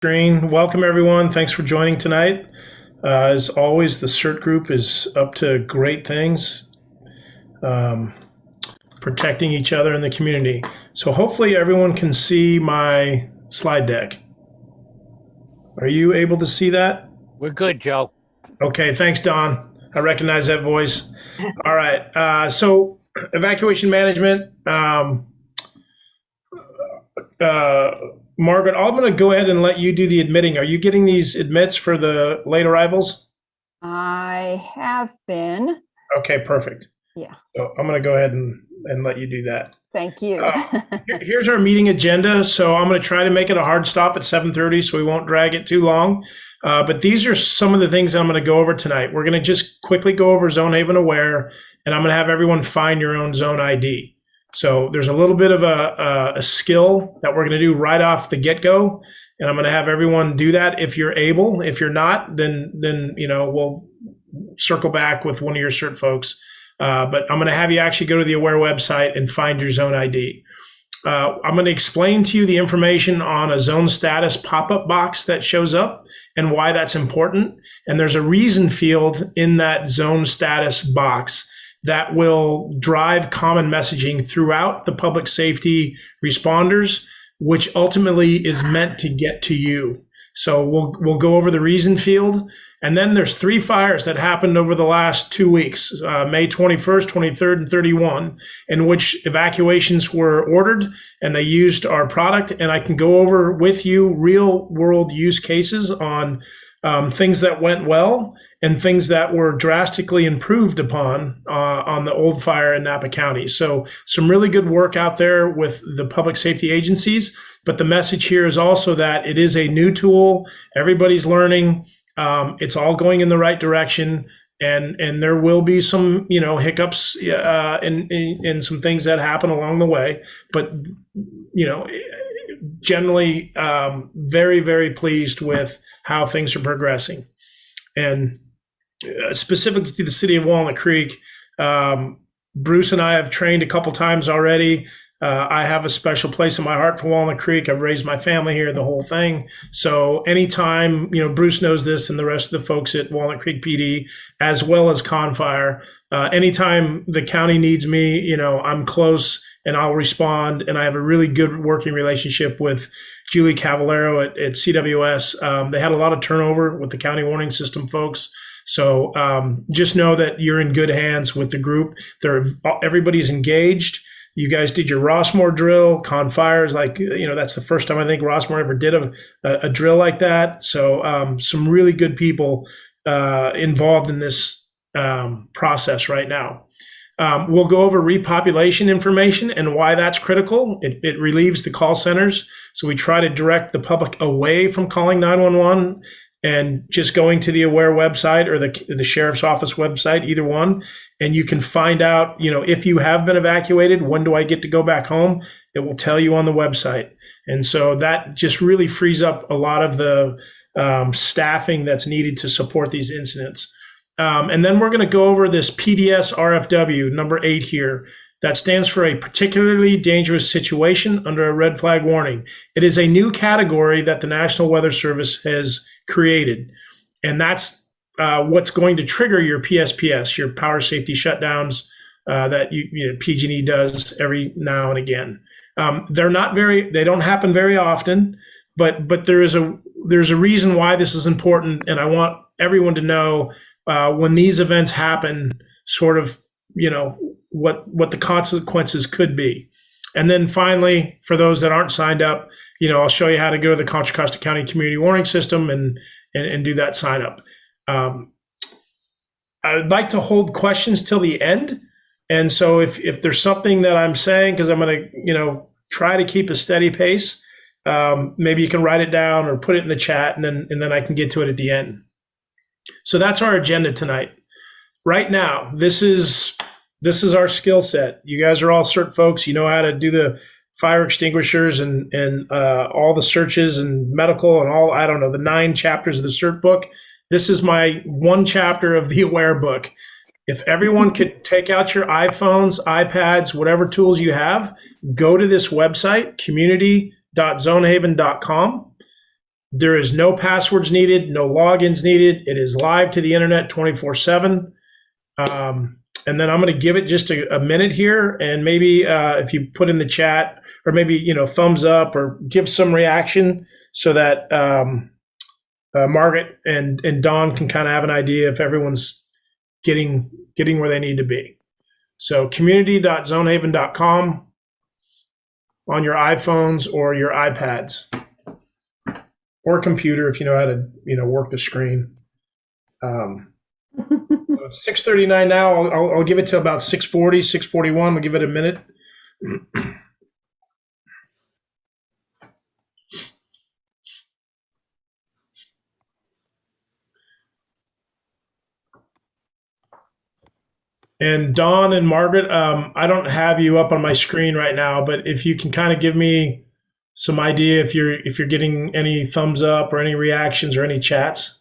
Screen. Welcome, everyone. Thanks for joining tonight. As always, the CERT group is up to great things, protecting each other in the community. So hopefully everyone can see my slide deck. Are you able to see that? We're good, Joe. Okay, thanks, Don. I recognize that voice. All right, so evacuation management. Margaret, I'm going to go ahead and let you do the admitting. Are you getting these admits for the late arrivals? I have been. Okay, perfect. Yeah. So I'm going to go ahead and let you do that. Thank you. Here's our meeting agenda. So I'm going to try to make it a hard stop at 7:30 so we won't drag it too long. But these are some of the things I'm going to go over tonight. We're going to just quickly go over Zonehaven Aware, and I'm going to have everyone find your own zone ID. So there's a little bit of a skill that we're going to do right off the get-go, and I'm going to have everyone do that if you're able. If you're not, then we'll circle back with one of your CERT folks. But I'm going to have you actually go to the Aware website and find your zone ID. I'm going to explain to you the information on a zone status pop-up box that shows up and why that's important. And there's a reason field in that zone status box that will drive common messaging throughout the public safety responders, which ultimately is meant to get to you. So we'll go over the reason field. And then there's 3 fires that happened over the last 2 weeks, May 21st, 23rd, and 31, in which evacuations were ordered and they used our product. And I can go over with you real world use cases on things that went well and things that were drastically improved upon on the old fire in Napa County. So some really good work out there with the public safety agencies. But the message here is also that it is a new tool. Everybody's learning. It's all going in the right direction. And there will be some, hiccups and some things that happen along the way. But, generally very, very pleased with how things are progressing. And specifically to the city of Walnut Creek, Bruce and I have trained a couple times already. I have a special place in my heart for Walnut Creek. I've raised my family here, the whole thing. So anytime, Bruce knows this and the rest of the folks at Walnut Creek PD, as well as Confire, anytime the county needs me, I'm close and I'll respond. And I have a really good working relationship with Julie Cavallero at CWS. They had a lot of turnover with the county warning system folks. So just know that you're in good hands with the group. Everybody's engaged. You guys did your Rossmore drill. Confire is that's the first time I think Rossmore ever did a drill like that. So some really good people involved in this process right now. We'll go over repopulation information and why that's critical. It relieves the call centers. So we try to direct the public away from calling 911 and just going to the Aware website or the sheriff's office website, either one. And you can find out, if you have been evacuated, when do I get to go back home? It will tell you on the website. And so that just really frees up a lot of the staffing that's needed to support these incidents. And then we're going to go over this PDS RFW, number 8 here. That stands for a particularly dangerous situation under a red flag warning. It is a new category that the National Weather Service has created. And that's what's going to trigger your PSPS, your power safety shutdowns that PG&E does every now and again. They don't happen very often, but there's a reason why this is important. And I want everyone to know when these events happen, sort of, what the consequences could be. And then finally, for those that aren't signed up, I'll show you how to go to the Contra Costa County Community Warning System and do that sign up. I would like to hold questions till the end. And so if there's something that I'm saying, because I'm going to, try to keep a steady pace, maybe you can write it down or put it in the chat and then I can get to it at the end. So that's our agenda tonight. Right now, this is our skill set. You guys are all CERT folks. You know how to do the fire extinguishers and all the searches and medical and all, the 9 chapters of the CERT book. This is my 1 chapter of the Aware book. If everyone could take out your iPhones, iPads, whatever tools you have, go to this website, community.zonehaven.com. There is no passwords needed, no logins needed. It is live to the internet 24/7. And then I'm going to give it just a minute here, and maybe if you put in the chat, or maybe thumbs up, or give some reaction, so that Margaret and Dawn can kind of have an idea if everyone's getting where they need to be. So community.zonehaven.com on your iPhones or your iPads or computer if you know how to work the screen. It's 6:39 now. I'll give it to about 6:40, 6:41. We'll give it a minute. And Dawn and Margaret, I don't have you up on my screen right now, but if you can kind of give me some idea if you're getting any thumbs up or any reactions or any chats.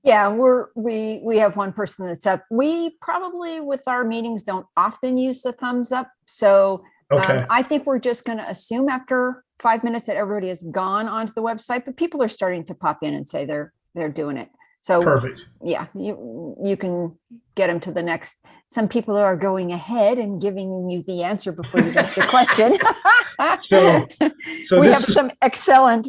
Yeah, we have one person that's up. We probably with our meetings don't often use the thumbs up. So Okay. I think we're just going to assume after 5 minutes that everybody has gone onto the website, but people are starting to pop in and say they're doing it. So Perfect. yeah, you can get them to the next. Some people are going ahead and giving you the answer before you ask the question. So we have some excellent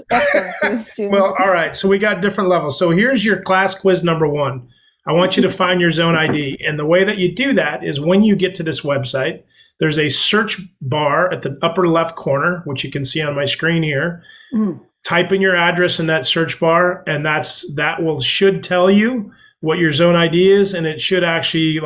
students. Well, all right. So we got different levels. So here's your class quiz number 1. I want you to find your zone ID. And the way that you do that is when you get to this website, there's a search bar at the upper left corner, which you can see on my screen here. Type in your address in that search bar, and should tell you what your zone ID is, and it should actually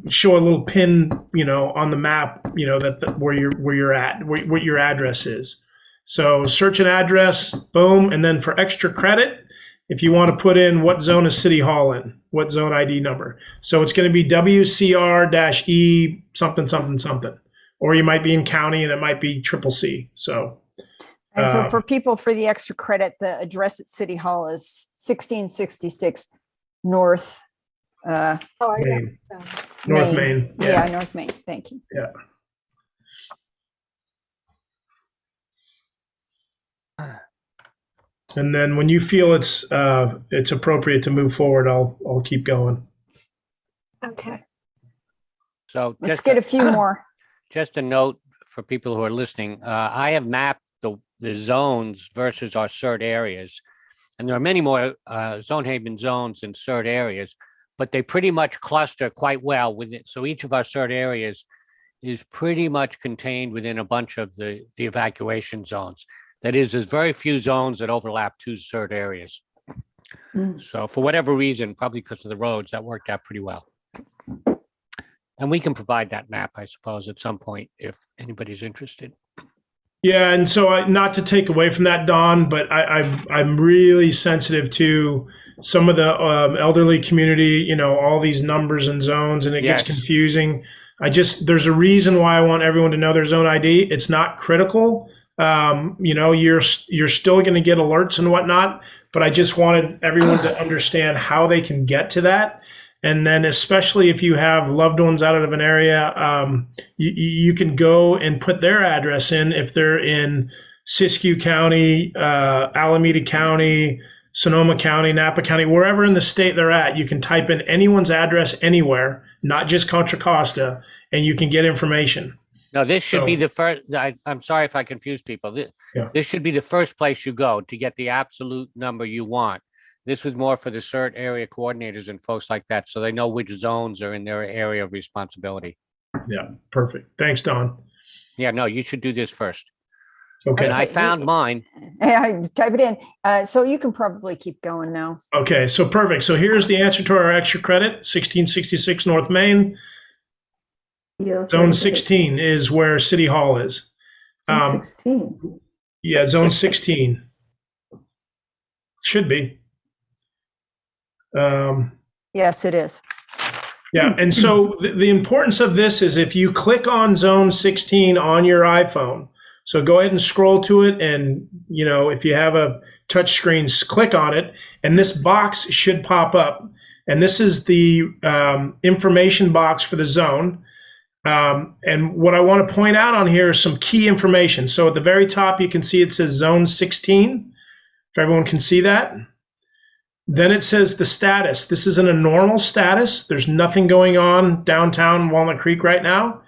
show a little pin, on the map, that where you're at, what your address is. So search an address, boom, and then for extra credit, if you want to put in what zone is City Hall in, what zone ID number. So it's going to be WCR-E something something something, or you might be in county and it might be CCC. So. And so for people for the extra credit, the address at City Hall is 1666 North. Main. North Main. Yeah, North Main. Thank you. Yeah. And then when you feel it's appropriate to move forward, I'll keep going. Okay. So let's get a few more. Just a note for people who are listening. I have mapped the zones versus our CERT areas. And there are many more Zonehaven zones and CERT areas, but they pretty much cluster quite well with it. So each of our CERT areas is pretty much contained within a bunch of the evacuation zones. That is, there's very few zones that overlap 2 CERT areas. So for whatever reason, probably because of the roads, that worked out pretty well. And we can provide that map, I suppose, at some point if anybody's interested. Yeah, and so not to take away from that, Don, but I'm really sensitive to some of the elderly community, all these numbers and zones, and it gets confusing. There's a reason why I want everyone to know their zone ID. It's not critical. You're still going to get alerts and whatnot, but I just wanted everyone to understand how they can get to that. And then especially if you have loved ones out of an area, you can go and put their address in if they're in Siskiyou County, Alameda County, Sonoma County, Napa County, wherever in the state they're at. You can type in anyone's address anywhere, not just Contra Costa, and you can get information. No, this should be the first. I'm sorry if I confuse people. This should be the first place you go to get the absolute number you want. This was more for the CERT area coordinators and folks like that, so they know which zones are in their area of responsibility. Yeah, perfect. Thanks, Don. Yeah, no, you should do this first. Okay. And I found mine. I type it in. So you can probably keep going now. Okay, so perfect. So here's the answer to our extra credit, 1666 North Main. Zone 16 is where City Hall is. 16. Yeah, zone 16. Should be. Yes, it is. Yeah, and so the importance of this is if you click on zone 16 on your iPhone, so go ahead and scroll to it, and if you have a touch screen, click on it, and this box should pop up. And this is the information box for the zone. And what I want to point out on here is some key information. So at the very top, you can see it says Zone 16, if everyone can see that. Then it says the status. This is in a normal status. There's nothing going on downtown Walnut Creek right now.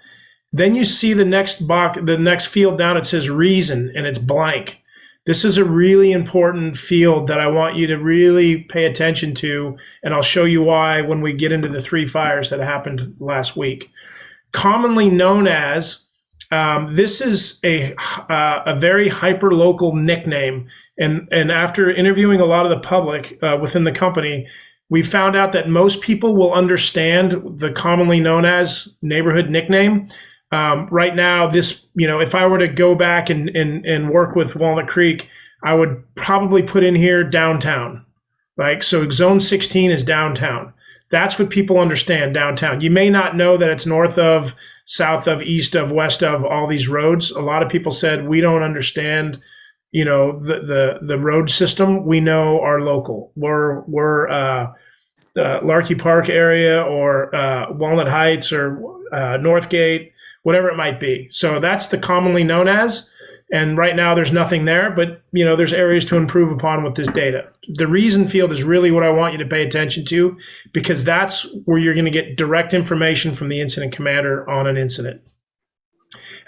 Then you see the next box, the next field down, it says reason, and it's blank. This is a really important field that I want you to really pay attention to, and I'll show you why when we get into the 3 fires that happened last week. Commonly known as, this is a very hyper-local nickname, and after interviewing a lot of the public within the company, we found out that most people will understand the commonly known as neighborhood nickname. Right now, this, if I were to go back and work with Walnut Creek, I would probably put in here downtown, right? So Zone 16 is downtown. That's what people understand, downtown. You may not know that it's north of, south of, east of, west of all these roads. A lot of people said, we don't understand, the road system. We know our local. We're Larky Park area or Walnut Heights or Northgate, whatever it might be. So that's the commonly known as. And right now there's nothing there, but there's areas to improve upon with this data. The reason field is really what I want you to pay attention to, because that's where you're going to get direct information from the incident commander on an incident.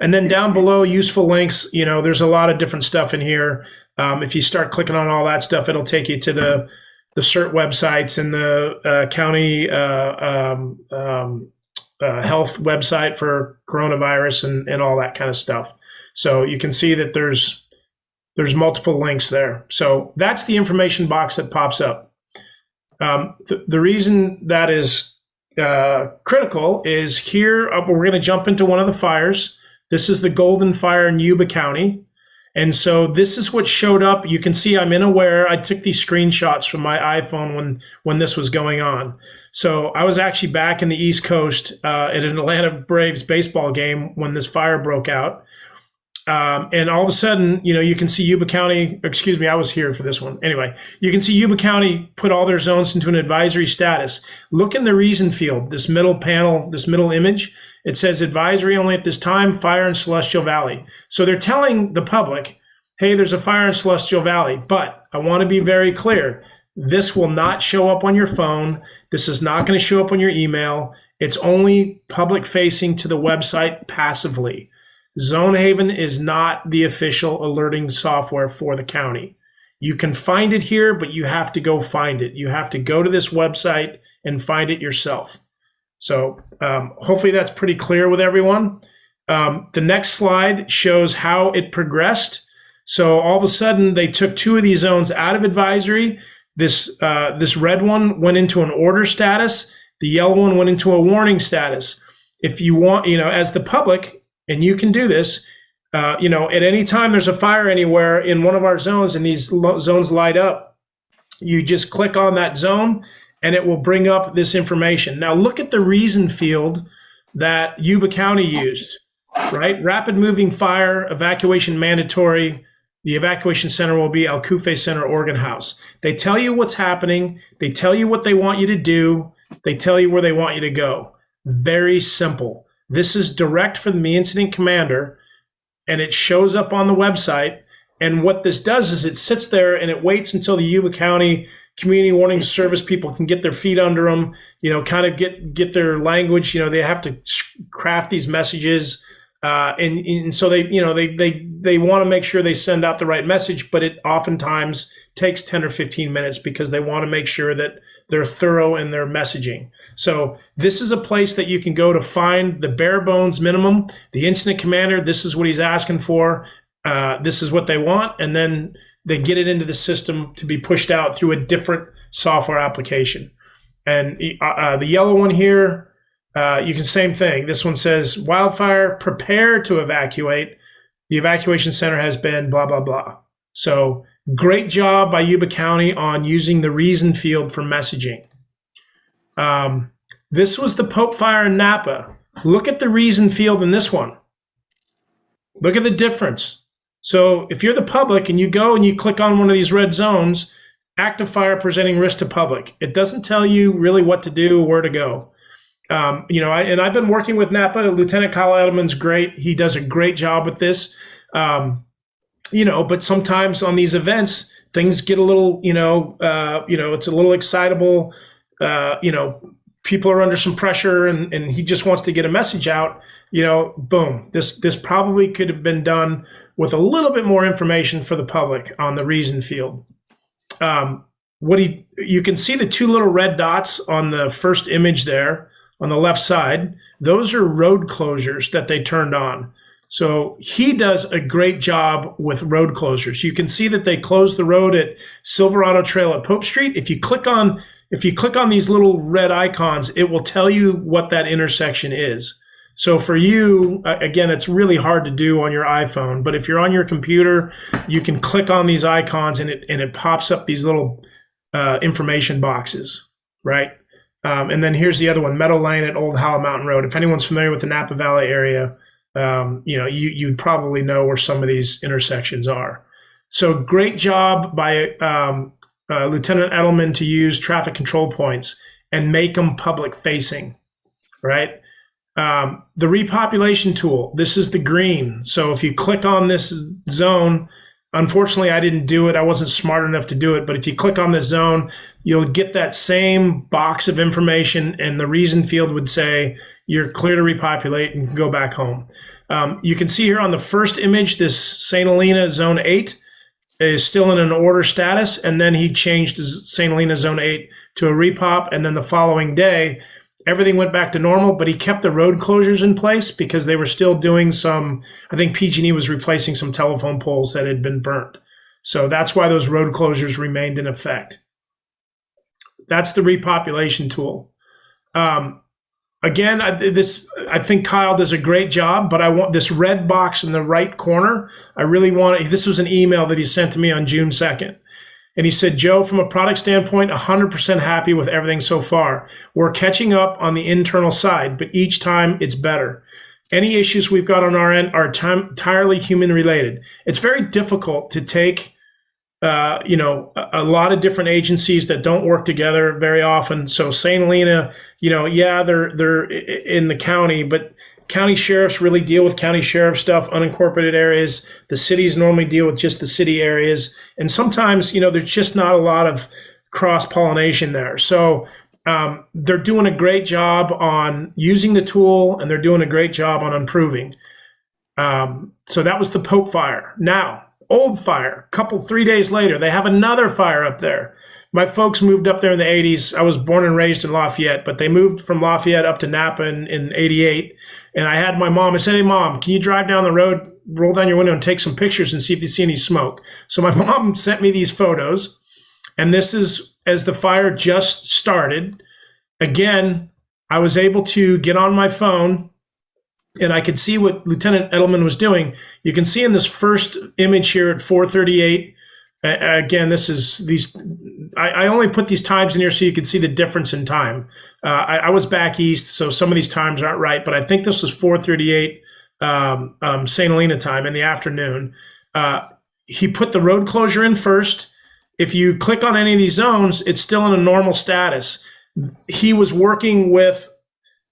And then down below, useful links, there's a lot of different stuff in here. If you start clicking on all that stuff, it'll take you to the CERT websites and the county health website for coronavirus and all that kind of stuff. So you can see that there's multiple links there. So that's the information box that pops up. The reason that is critical is here, we're going to jump into one of the fires. This is the Golden Fire in Yuba County. And so this is what showed up. You can see I'm in Aware. I took these screenshots from my iPhone when this was going on. So I was actually back in the East Coast at an Atlanta Braves baseball game when this fire broke out. And all of a sudden, you can see Yuba County, excuse me, I was here for this one. Anyway, you can see Yuba County put all their zones into an advisory status. Look in the reason field, this middle panel, this middle image. It says advisory only at this time, fire in Celestial Valley. So they're telling the public, hey, there's a fire in Celestial Valley. But I want to be very clear. This will not show up on your phone. This is not going to show up on your email. It's only public facing to the website passively. Zonehaven is not the official alerting software for the county. You can find it here, but you have to go find it. You have to go to this website and find it yourself. So hopefully that's pretty clear with everyone. The next slide shows how it progressed. So all of a sudden, they took 2 of these zones out of advisory. This red one went into an order status. The yellow one went into a warning status. If you want, as the public, and you can do this, at any time there's a fire anywhere in one of our zones and these zones light up, you just click on that zone and it will bring up this information. Now look at the reason field that Yuba County used, right? Rapid moving fire, evacuation mandatory. The evacuation center will be Alcufe Center, Organ House. They tell you what's happening. They tell you what they want you to do. They tell you where they want you to go. Very simple. This is direct from the incident commander, and it shows up on the website. And what this does is it sits there and it waits until the Yuba County Community Warning Service people can get their feet under them, kind of get their language. They have to craft these messages, and so they want to make sure they send out the right message. But it oftentimes takes 10 or 15 minutes because they want to make sure that they're thorough in their messaging. So this is a place that you can go to find the bare bones minimum. The incident commander, this is what he's asking for. This is what they want. And then they get it into the system to be pushed out through a different software application. And the yellow one here, you can same thing. This one says, wildfire, prepare to evacuate. The evacuation center has been blah, blah, blah. So great job by Yuba County on using the reason field for messaging. This was the Pope Fire in Napa. Look at the reason field in this one. Look at the difference. So if you're the public and you go and you click on one of these red zones, active fire presenting risk to public. It doesn't tell you really what to do, where to go. I've been working with Napa. Lieutenant Kyle Edelman's great. He does a great job with this. But sometimes on these events, things get a little, it's a little excitable. People are under some pressure, and he just wants to get a message out. Boom. This probably could have been done with a little bit more information for the public on the reason field. You can see the two little red dots on the first image there on the left side. Those are road closures that they turned on. So he does a great job with road closures. You can see that they closed the road at Silverado Trail at Pope Street. If you click on these little red icons, it will tell you what that intersection is. So for you, again, it's really hard to do on your iPhone, but if you're on your computer, you can click on these icons and it pops up these little information boxes, right? And then here's the other one, Meadow Lane at Old Howell Mountain Road. If anyone's familiar with the Napa Valley area, you'd probably know where some of these intersections are. So great job by Lieutenant Edelman to use traffic control points and make them public facing, right? The repopulation tool, this is the green. So if you click on this zone, unfortunately, I didn't do it. I wasn't smart enough to do it. But if you click on this zone, you'll get that same box of information, and the reason field would say you're clear to repopulate and can go back home. You can see here on the first image, this St. Helena Zone 8 is still in an order status, and then he changed St. Helena Zone 8 to a repop, and then the following day, everything went back to normal, but he kept the road closures in place because they were still doing some, I think PG&E was replacing some telephone poles that had been burnt. So that's why those road closures remained in effect. That's the repopulation tool. Again, I think Kyle does a great job, but I want this red box in the right corner. I really want it. This was an email that he sent to me on June 2nd. And he said, Joe, from a product standpoint, 100% happy with everything so far. We're catching up on the internal side, but each time it's better. Any issues we've got on our end are entirely human related. It's very difficult to take, a lot of different agencies that don't work together very often. So St. Helena, they're in the county, but county sheriffs really deal with county sheriff stuff, unincorporated areas. The cities normally deal with just the city areas. And sometimes, there's just not a lot of cross-pollination there. So they're doing a great job on using the tool, and they're doing a great job on improving. So that was the Pope fire. Now, old fire, 3 days later, they have another fire up there. My folks moved up there in the 80s. I was born and raised in Lafayette, but they moved from Lafayette up to Napa in 88. And I had my mom, I said, hey, Mom, can you drive down the road, roll down your window and take some pictures and see if you see any smoke? So my mom sent me these photos. And this is as the fire just started. Again, I was able to get on my phone and I could see what Lieutenant Edelman was doing. You can see in this first image here at 4:38. Again, I only put these times in here so you can see the difference in time. I was back east, so some of these times aren't right, but I think this was 4:38 St. Helena time in the afternoon. He put the road closure in first. If you click on any of these zones, it's still in a normal status. He was working with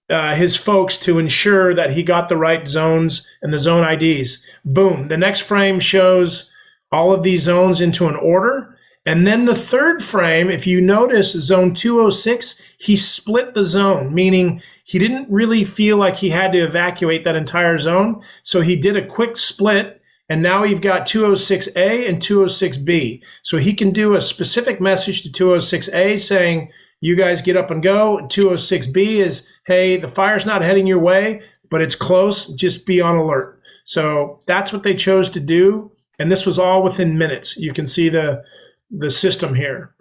his folks to ensure that he got the right zones and the zone IDs. Boom. The next frame shows all of these zones into an order. And then the third frame, if you notice zone 206, he split the zone, meaning he didn't really feel like he had to evacuate that entire zone. So he did a quick split, and now you've got 206A and 206B. So he can do a specific message to 206A saying, you guys get up and go. And 206B is, hey, the fire's not heading your way, but it's close. Just be on alert. So that's what they chose to do. And this was all within minutes. You can see the system here.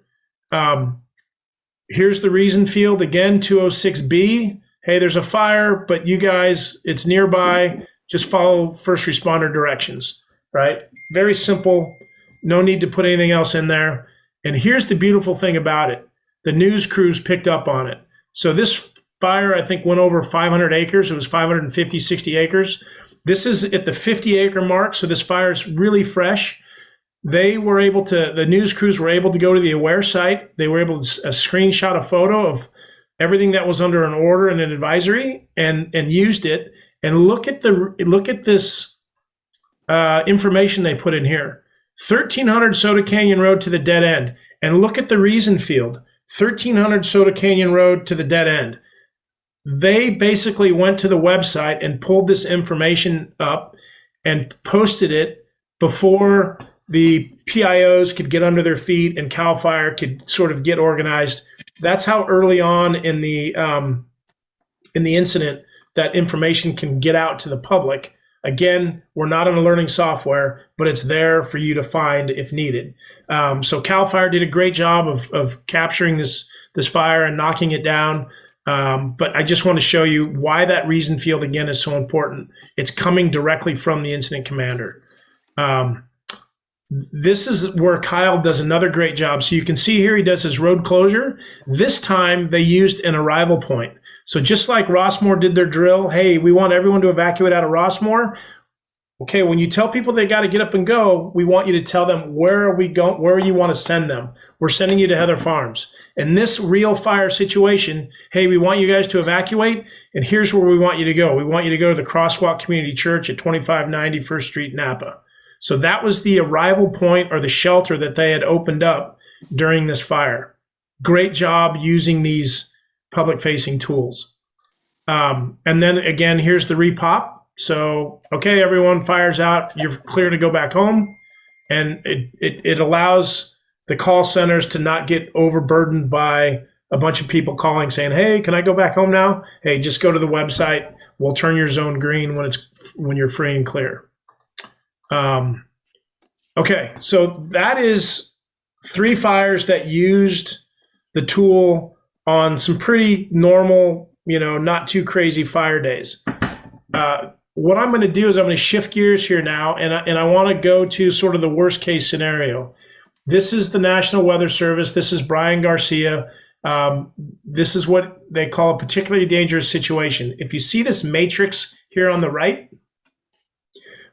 Here's the reason field again, 206B. Hey, there's a fire, but you guys, it's nearby. Just follow first responder directions, right? Very simple. No need to put anything else in there. And here's the beautiful thing about it. The news crews picked up on it. So this fire, I think, went over 500 acres. It was 550, 60 acres. This is at the 50-acre mark, so this fire is really fresh. The news crews were able to go to the Aware site. They were able to screenshot a photo of everything that was under an order and an advisory, and used it. And look at this information they put in here. 1300 Soda Canyon Road to the dead end. And look at the reason field. 1300 Soda Canyon Road to the dead end. They basically went to the website and pulled this information up and posted it before the PIOs could get under their feet and CAL FIRE could sort of get organized. That's how early on in the incident that information can get out to the public. Again, we're not on a learning software, but it's there for you to find if needed. So CAL FIRE did a great job of capturing this fire and knocking it down. But I just want to show you why that reason field, again, is so important. It's coming directly from the incident commander. This is where Kyle does another great job. So you can see here he does his road closure. This time they used an arrival point. So just like Rossmore did their drill, hey, we want everyone to evacuate out of Rossmore. Okay, when you tell people they got to get up and go, we want you to tell them where are we going, where you want to send them. We're sending you to Heather Farms. In this real fire situation, hey, we want you guys to evacuate, and here's where we want you to go. We want you to go to the Crosswalk Community Church at 2590 First Street, Napa. So that was the arrival point or the shelter that they had opened up during this fire. Great job using these public-facing tools. And then again, here's the repop. So, okay, everyone, fire's out. You're clear to go back home. And it allows the call centers to not get overburdened by a bunch of people calling saying, hey, can I go back home now? Hey, just go to the website. We'll turn your zone green when you're free and clear. Okay, so that is 3 fires that used the tool on some pretty normal, not too crazy fire days. What I'm going to do is I'm going to shift gears here now, and I want to go to sort of the worst case scenario. This is the National Weather Service. This is Brian Garcia. This is what they call a particularly dangerous situation. If you see this matrix here on the right,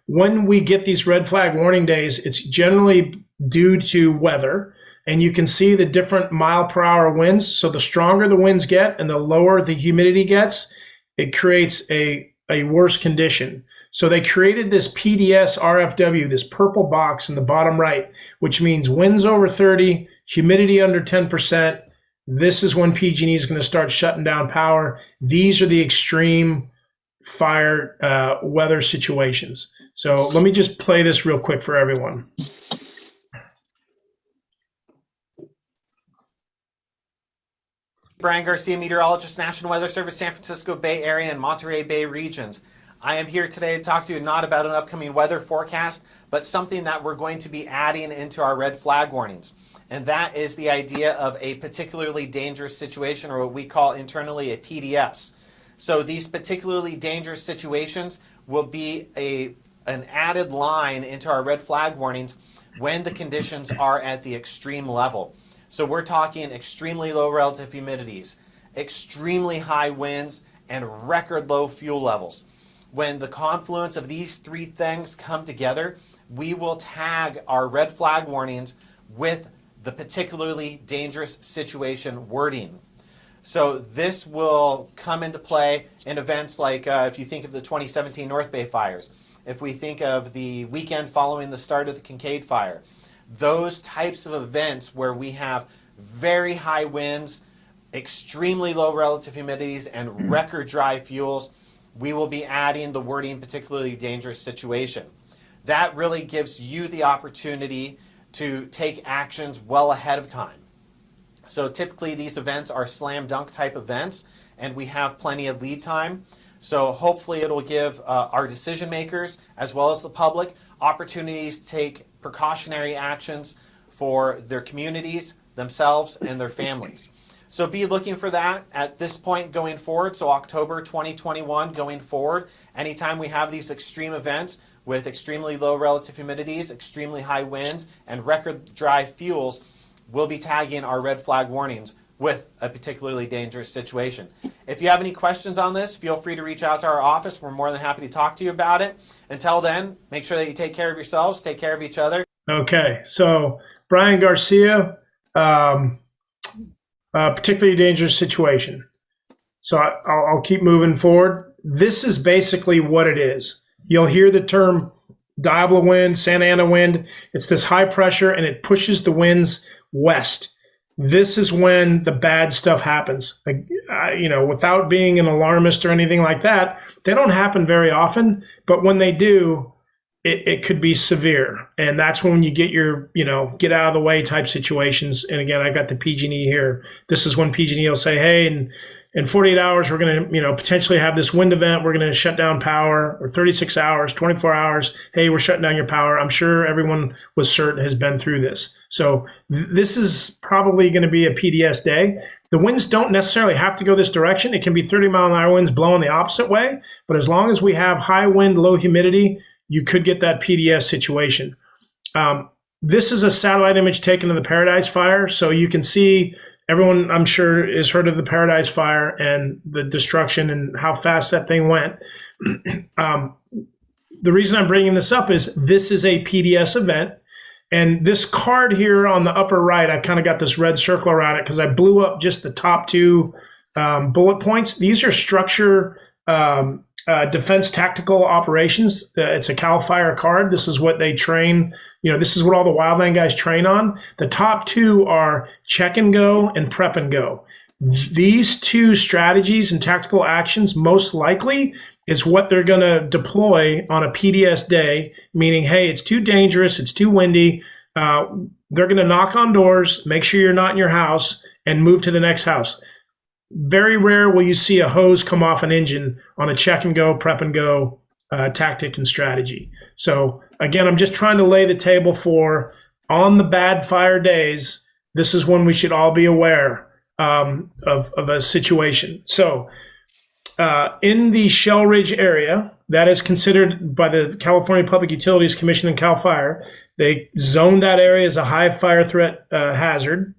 when we get these red flag warning days, it's generally due to weather. And you can see the different mile per hour winds. So the stronger the winds get and the lower the humidity gets, it creates a worse condition. So they created this PDS RFW, this purple box in the bottom right, which means winds over 30, humidity under 10%. This is when PG&E is going to start shutting down power. These are the extreme fire weather situations. So let me just play this real quick for everyone. Brian Garcia, meteorologist, National Weather Service, San Francisco Bay Area and Monterey Bay regions. I am here today to talk to you not about an upcoming weather forecast, but something that we're going to be adding into our red flag warnings. And that is the idea of a particularly dangerous situation, or what we call internally a PDS. So these particularly dangerous situations will be an added line into our red flag warnings when the conditions are at the extreme level. So we're talking extremely low relative humidities, extremely high winds, and record low fuel levels. When the confluence of these 3 things come together, we will tag our red flag warnings with the particularly dangerous situation wording. So this will come into play in events like if you think of the 2017 North Bay fires, if we think of the weekend following the start of the Kincaid fire, those types of events where we have very high winds, extremely low relative humidities, and record dry fuels, we will be adding the wording particularly dangerous situation. That really gives you the opportunity to take actions well ahead of time. So typically these events are slam dunk type events, and we have plenty of lead time. So hopefully it'll give our decision makers as well as the public opportunities to take precautionary actions for their communities, themselves, and their families. So be looking for that at this point going forward. So October 2021 going forward, anytime we have these extreme events with extremely low relative humidities, extremely high winds, and record dry fuels, we'll be tagging our red flag warnings with a particularly dangerous situation. If you have any questions on this, feel free to reach out to our office. We're more than happy to talk to you about it. Until then, make sure that you take care of yourselves, take care of each other. Okay, so Brian Garcia, particularly dangerous situation. So I'll keep moving forward. This is basically what it is. You'll hear the term Diablo wind, Santa Ana wind. It's this high pressure and it pushes the winds west. This is when the bad stuff happens. Without being an alarmist or anything like that, they don't happen very often. But when they do, it could be severe. And that's when you get your, get out of the way type situations. And again, I've got the PG&E here. This is when PG&E will say, hey, in 48 hours, we're going to, potentially have this wind event. We're going to shut down power, or 36 hours, 24 hours. Hey, we're shutting down your power. I'm sure everyone with CERT has been through this. So this is probably going to be a PDS day. The winds don't necessarily have to go this direction. It can be 30-mile-an-hour winds blowing the opposite way. But as long as we have high wind, low humidity, you could get that PDS situation. This is a satellite image taken of the Paradise Fire. So you can see, everyone, I'm sure, has heard of the Paradise Fire and the destruction and how fast that thing went. The reason I'm bringing this up is this is a PDS event. And this card here on the upper right, I kind of got this red circle around it because I blew up just the top two bullet points. These are structure defense tactical operations. It's a CAL FIRE card. This is what they train. This is what all the wildland guys train on. The top two are check and go and prep and go. These two strategies and tactical actions most likely is what they're going to deploy on a PDS day, meaning, hey, it's too dangerous, it's too windy. They're going to knock on doors, make sure you're not in your house, and move to the next house. Very rare will you see a hose come off an engine on a check and go, prep and go tactic and strategy. So again, I'm just trying to lay the table for, on the bad fire days, this is when we should all be aware of a situation. So in the Shell Ridge area, that is considered by the California Public Utilities Commission and CAL FIRE, they zoned that area as a high fire threat hazard.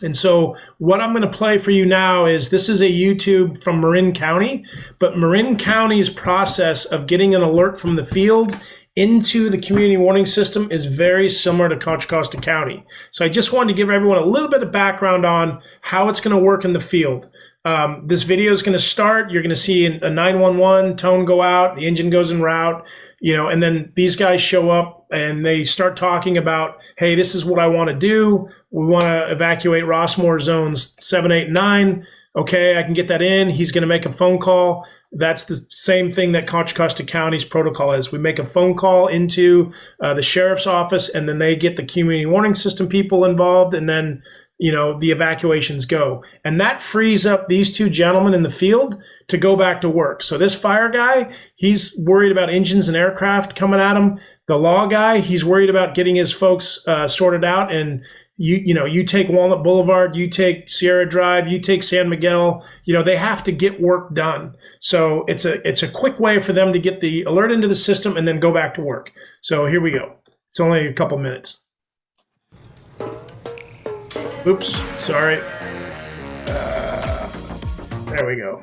And so what I'm going to play for you now is, this is a YouTube from Marin County, but Marin County's process of getting an alert from the field into the community warning system is very similar to Contra Costa County. So I just wanted to give everyone a little bit of background on how it's going to work in the field. This video is going to start. You're going to see a 911 tone go out. The engine goes en route, and then these guys show up and they start talking about, hey, this is what I want to do. We want to evacuate Rossmore zones 7, 8, 9. Okay, I can get that in. He's going to make a phone call. That's the same thing that Contra Costa County's protocol is. We make a phone call into the sheriff's office, and then they get the community warning system people involved, and then the evacuations go. And that frees up these two gentlemen in the field to go back to work. So this fire guy, he's worried about engines and aircraft coming at him. The law guy, he's worried about getting his folks sorted out. And you take Walnut Boulevard, you take Sierra Drive, you take San Miguel, they have to get work done. So it's a quick way for them to get the alert into the system and then go back to work. So here we go. It's only a couple minutes. Oops, sorry. There we go.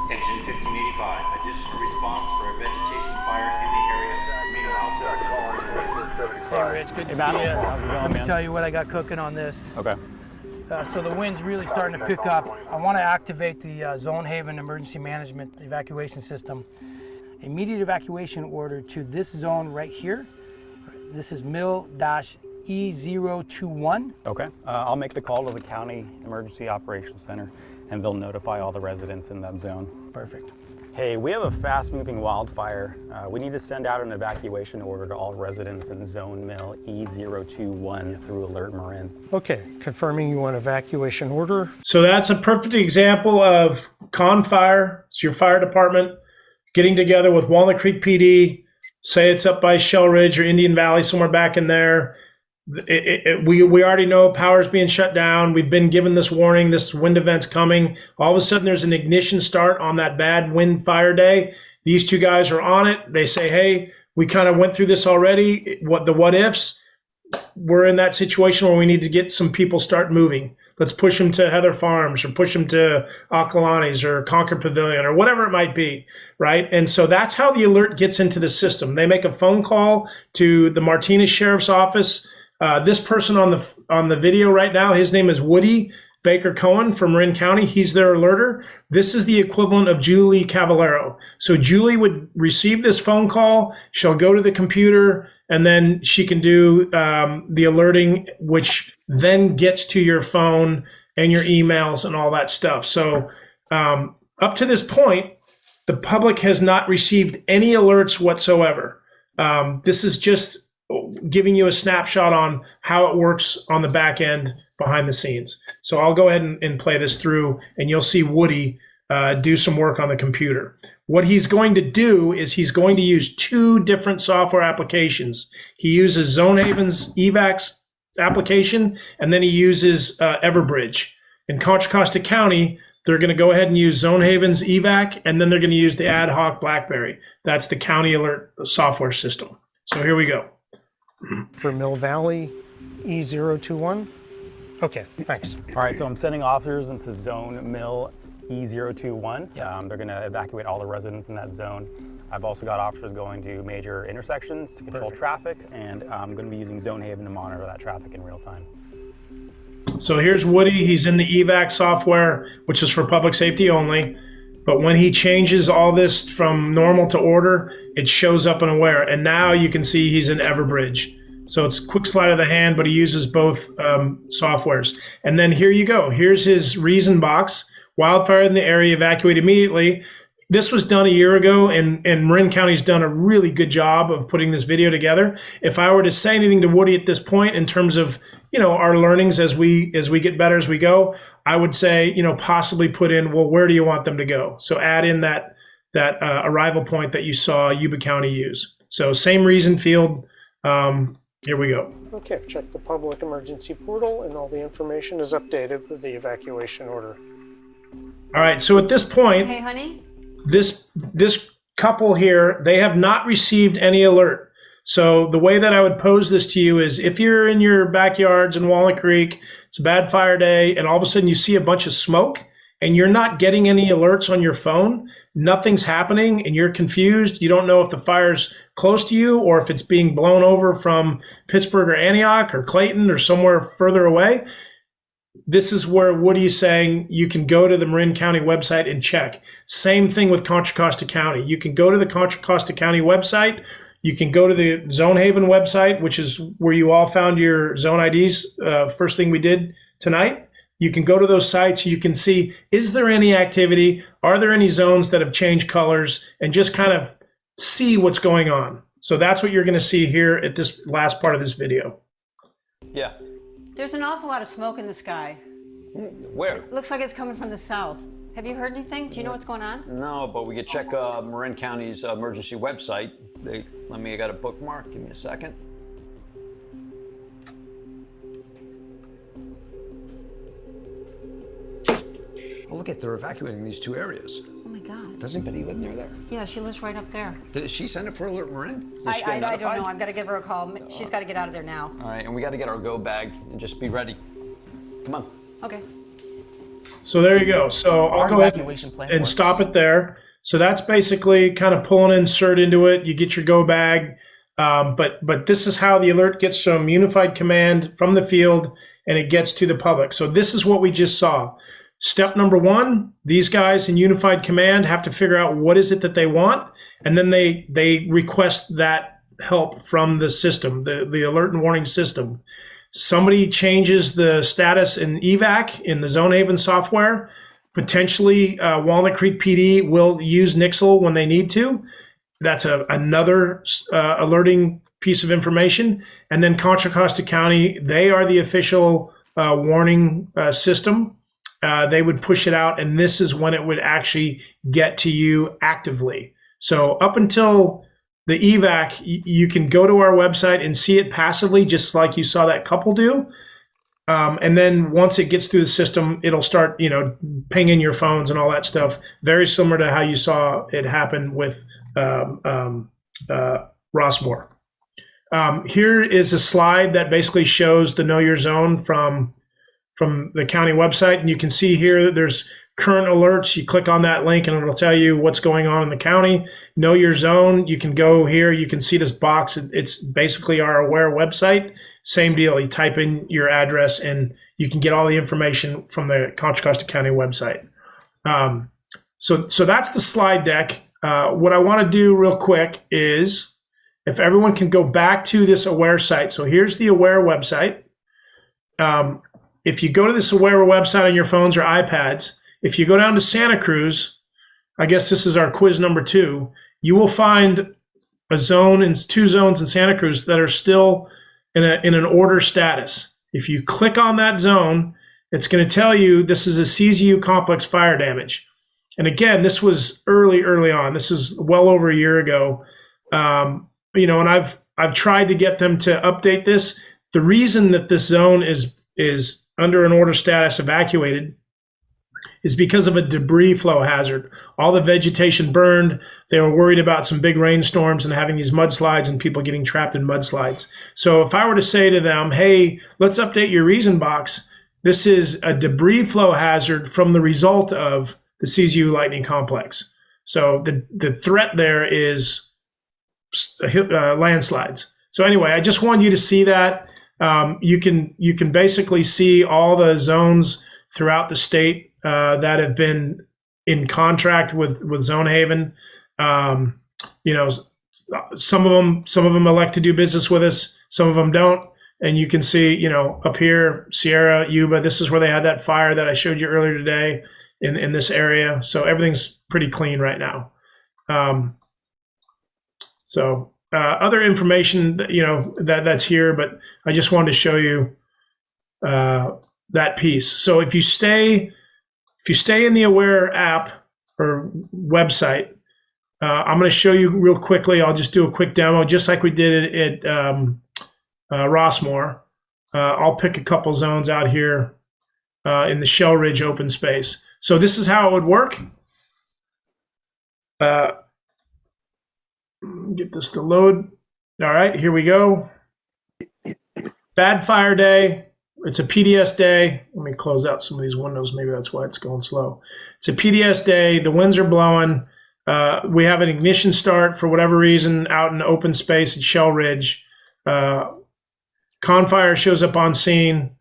Engine 1585, additional response for a vegetation fire in the area. Hey Rich, good to see you. How's it going, Let me tell you what I got cooking on this. Okay. So the wind's really starting to pick up. I want to activate the Zonehaven emergency management evacuation system. Immediate evacuation order to this zone right here. This is MIL-E021. Okay. I'll make the call to the County Emergency Operations Center, and they'll notify all the residents in that zone. Perfect. Hey, we have a fast-moving wildfire. We need to send out an evacuation order to all residents in zone MIL-E021 through Alert Marin. Okay, confirming you want evacuation order. So that's a perfect example of Con Fire. It's your fire department getting together with Walnut Creek PD, say it's up by Shell Ridge or Indian Valley, somewhere back in there. We already know power's being shut down. We've been given this warning, this wind event's coming. All of a sudden there's an ignition start on that bad wind fire day. These two guys are on it. They say, hey, we kind of went through this already. What ifs? We're in that situation where we need to get some people start moving. Let's push them to Heather Farms or push them to Acalanes or Concord Pavilion or whatever it might be, right? And so that's how the alert gets into the system. They make a phone call to the Martinez Sheriff's Office. This person on the video right now, his name is Woody Baker Cohen from Marin County. He's their alerter. This is the equivalent of Julie Cavallero. So Julie would receive this phone call. She'll go to the computer, and then she can do the alerting, which then gets to your phone and your emails and all that stuff. So up to this point, the public has not received any alerts whatsoever. This is just giving you a snapshot on how it works on the back end behind the scenes. So I'll go ahead and play this through, and you'll see Woody do some work on the computer. What he's going to do is he's going to use two different software applications. He uses Zonehaven's EVAC's application, and then he uses Everbridge. In Contra Costa County, they're going to go ahead and use Zonehaven's EVAC, and then they're going to use the ad hoc BlackBerry. That's the county alert software system. So here we go. For Mill Valley E021. Okay, thanks. All right, so I'm sending officers into Zone Mill E021. They're going to evacuate all the residents in that zone. I've also got officers going to major intersections to control traffic, and I'm going to be using Zonehaven to monitor that traffic in real time. So here's Woody. He's in the EVAC software, which is for public safety only. But when he changes all this from normal to order, it shows up in Aware. And now you can see he's in Everbridge. So it's quick slide of the hand, but he uses both softwares. And then here you go. Here's his reason box. Wildfire in the area, evacuate immediately. This was done a year ago, and Marin County's done a really good job of putting this video together. If I were to say anything to Woody at this point in terms of, our learnings as we get better as we go, I would say, possibly put in, well, where do you want them to go? So add in that arrival point that you saw Yuba County use. So same reason field. Here we go. Okay, I've checked the public emergency portal, and all the information is updated with the evacuation order. All right, so at this point, Hey, honey. this couple here, they have not received any alert. So the way that I would pose this to you is if you're in your backyards in Walnut Creek, it's a bad fire day, and all of a sudden you see a bunch of smoke and you're not getting any alerts on your phone, nothing's happening, and you're confused, you don't know if the fire's close to you or if it's being blown over from Pittsburgh or Antioch or Clayton or somewhere further away, this is where Woody's saying you can go to the Marin County website and check. Same thing with Contra Costa County. You can go to the Contra Costa County website. You can go to the Zonehaven website, which is where you all found your zone IDs. First thing we did tonight. You can go to those sites. You can see, is there any activity? Are there any zones that have changed colors? And just kind of see what's going on. So that's what you're going to see here at this last part of this video. Yeah. There's an awful lot of smoke in the sky. Where? It looks like it's coming from the south. Have you heard anything? Do you know what's going on? No, but we could check Marin County's emergency website. I got a bookmark. Give me a second. Oh, look they're evacuating these two areas. Oh my God. Doesn't Betty live near there? Yeah, she lives right up there. Did she send it for Alert Marin? I don't know. I've got to give her a call. She's got to get out of there now. All right, and we got to get our go bag and just be ready. Come on. Okay. So there you go. So I'll go ahead and stop it there. So that's basically kind of pulling CERT into it. You get your go bag. But this is how the alert gets from unified command from the field and it gets to the public. So this is what we just saw. Step number one, these guys in unified command have to figure out what is it that they want. And then they request that help from the system, the alert and warning system. Somebody changes the status in EVAC in the Zonehaven software. Potentially, Walnut Creek PD will use Nixle when they need to. That's another alerting piece of information. And then Contra Costa County, they are the official warning system. They would push it out, and this is when it would actually get to you actively. So up until the EVAC, you can go to our website and see it passively, just like you saw that couple do. And then once it gets through the system, it'll start, pinging your phones and all that stuff. Very similar to how you saw it happen with Rossmore. Here is a slide that basically shows the Know Your Zone from the county website. And you can see here there's current alerts, you click on that link and it'll tell you what's going on in the county. Know your zone. You can go here. You can see this box. It's basically our Aware website. Same deal. You type in your address and you can get all the information from the Contra Costa County website. So that's the slide deck. What I want to do real quick is if everyone can go back to this Aware site. So here's the Aware website. If you go to this Aware website on your phones or iPads, if you go down to Santa Cruz, I guess this is our quiz number 2, you will find a zone and 2 zones in Santa Cruz that are still in an order status. If you click on that zone, it's going to tell you this is a CZU complex fire damage. And again, this was early on. This is well over a year ago. And I've tried to get them to update this. The reason that this zone is under an order status evacuated is because of a debris flow hazard. All the vegetation burned. They were worried about some big rainstorms and having these mudslides and people getting trapped in mudslides. So if I were to say to them, hey, let's update your reason box, this is a debris flow hazard from the result of the CZU lightning complex. So the threat there is landslides. So anyway, I just wanted you to see that. You can basically see all the zones throughout the state that have been in contract with Zonehaven. Some of them elect to do business with us, some of them don't. And you can see, up here, Sierra, Yuba, this is where they had that fire that I showed you earlier today in this area. So everything's pretty clean right now. Other information that's here, but I just wanted to show you that piece. So if you stay in the Aware app or website, I'm going to show you real quickly. I'll just do a quick demo, just like we did it at Rossmore. I'll pick a couple zones out here in the Shell Ridge open space. So this is how it would work. Get this to load. All right, here we go. Bad fire day. It's a PDS day. Let me close out some of these windows. Maybe that's why it's going slow. It's a PDS day. The winds are blowing. We have an ignition start for whatever reason out in open space at Shell Ridge. Confire shows up on scene.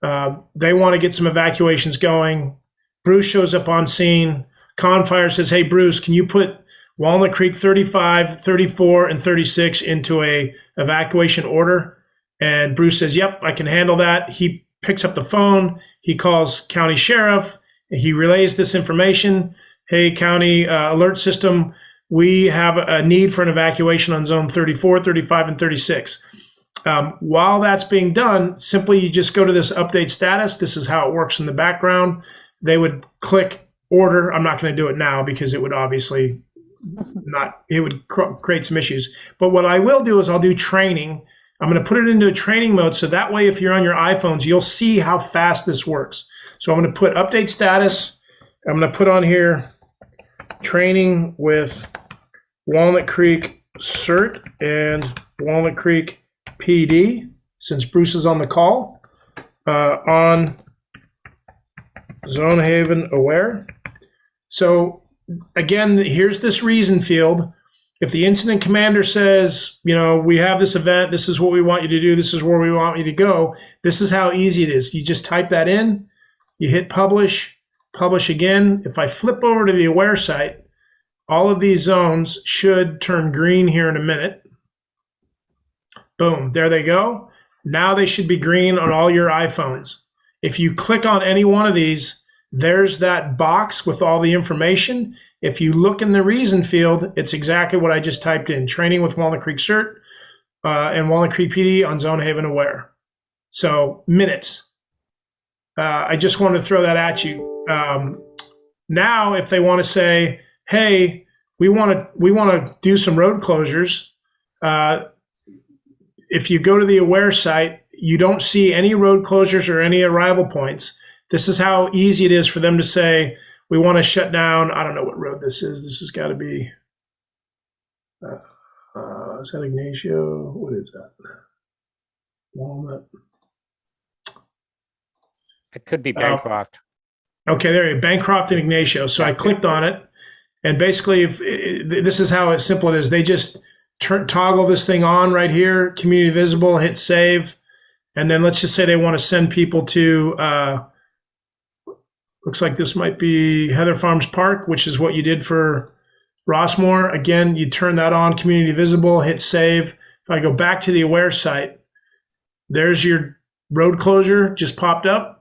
They want to get some evacuations going. Bruce shows up on scene. Confire says, hey, Bruce, can you put Walnut Creek 35, 34, and 36 into a evacuation order? And Bruce says, yep, I can handle that. He picks up the phone. He calls county sheriff. He relays this information. Hey, county alert system, we have a need for an evacuation on zone 34, 35, and 36. While that's being done, simply you just go to this update status. This is how it works in the background. They would click order. I'm not going to do it now because it would obviously create some issues. But what I will do is I'll do training. I'm going to put it into a training mode. So that way, if you're on your iPhones, you'll see how fast this works. So I'm going to put update status. I'm going to put on here training with Walnut Creek CERT and Walnut Creek PD, since Bruce is on the call, on Zonehaven Aware. So again, here's this reason field. If the incident commander says, we have this event, this is what we want you to do, this is where we want you to go, this is how easy it is. You just type that in, you hit publish, publish again. If I flip over to the Aware site, all of these zones should turn green here in a minute. Boom, there they go. Now they should be green on all your iPhones. If you click on any one of these, there's that box with all the information. If you look in the reason field, it's exactly what I just typed in, training with Walnut Creek CERT and Walnut Creek PD on Zonehaven Aware. So minutes. I just wanted to throw that at you. Now, if they want to say, hey, we want to do some road closures, if you go to the Aware site, you don't see any road closures or any arrival points. This is how easy it is for them to say, we want to shut down, I don't know what road this is. This has got to be, is that Ignacio? What is that? Walnut. It could be Bancroft. Okay, there you go, Bancroft and Ignacio. So I clicked on it, and basically, this is how simple it is. They just toggle this thing on right here, community visible, hit save, and then let's just say they want to send people to, looks like this might be Heather Farms Park, which is what you did for Rossmore. Again, you turn that on, community visible, hit save. If I go back to the Aware site, there's your road closure just popped up.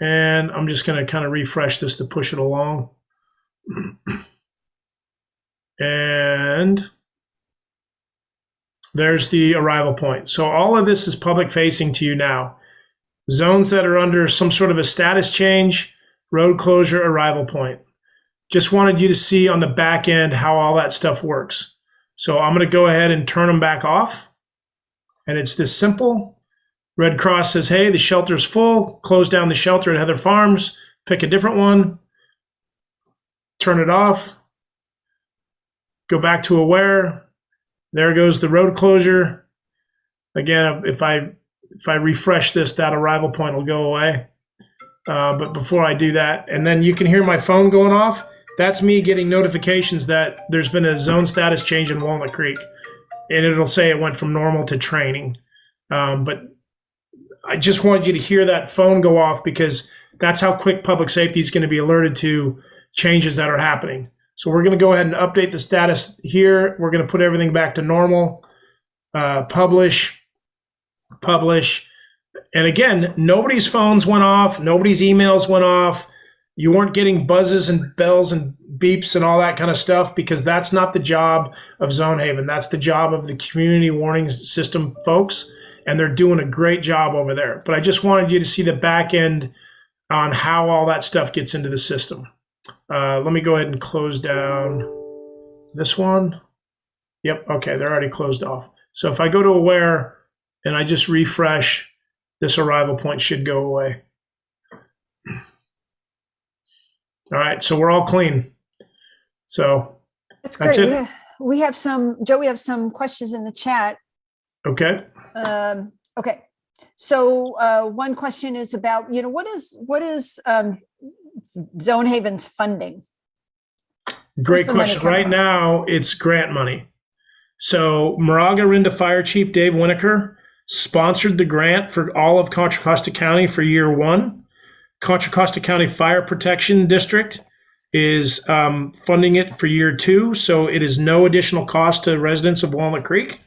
And I'm just going to kind of refresh this to push it along. And there's the arrival point. So all of this is public facing to you now. Zones that are under some sort of a status change, road closure, arrival point. Just wanted you to see on the back end how all that stuff works. So I'm going to go ahead and turn them back off. And it's this simple. Red Cross says, hey, the shelter's full. Close down the shelter at Heather Farms. Pick a different one. Turn it off. Go back to Aware. There goes the road closure. Again, if I refresh this, that arrival point will go away. But before I do that, and then you can hear my phone going off. That's me getting notifications that there's been a zone status change in Walnut Creek. And it'll say it went from normal to training. But I just wanted you to hear that phone go off because that's how quick public safety is going to be alerted to changes that are happening. So we're going to go ahead and update the status here. We're going to put everything back to normal. Publish. And again, nobody's phones went off. Nobody's emails went off. You weren't getting buzzes and bells and beeps and all that kind of stuff because that's not the job of Zonehaven. That's the job of the community warning system folks, and they're doing a great job over there. But I just wanted you to see the back end on how all that stuff gets into the system. Let me go ahead and close down this one. Yep, okay, they're already closed off. So if I go to Aware and I just refresh, this arrival point should go away. All right, so we're all clean. So that's great. Yeah, we have some, Joe, we have some questions in the chat. Okay. Okay. So one question is about, what is Zonehaven's funding? Great question. Right now, it's grant money. So Moraga Rinda Fire Chief Dave Winokur sponsored the grant for all of Contra Costa County for year one. Contra Costa County Fire Protection District is funding it for year two, so it is no additional cost to residents of Walnut Creek.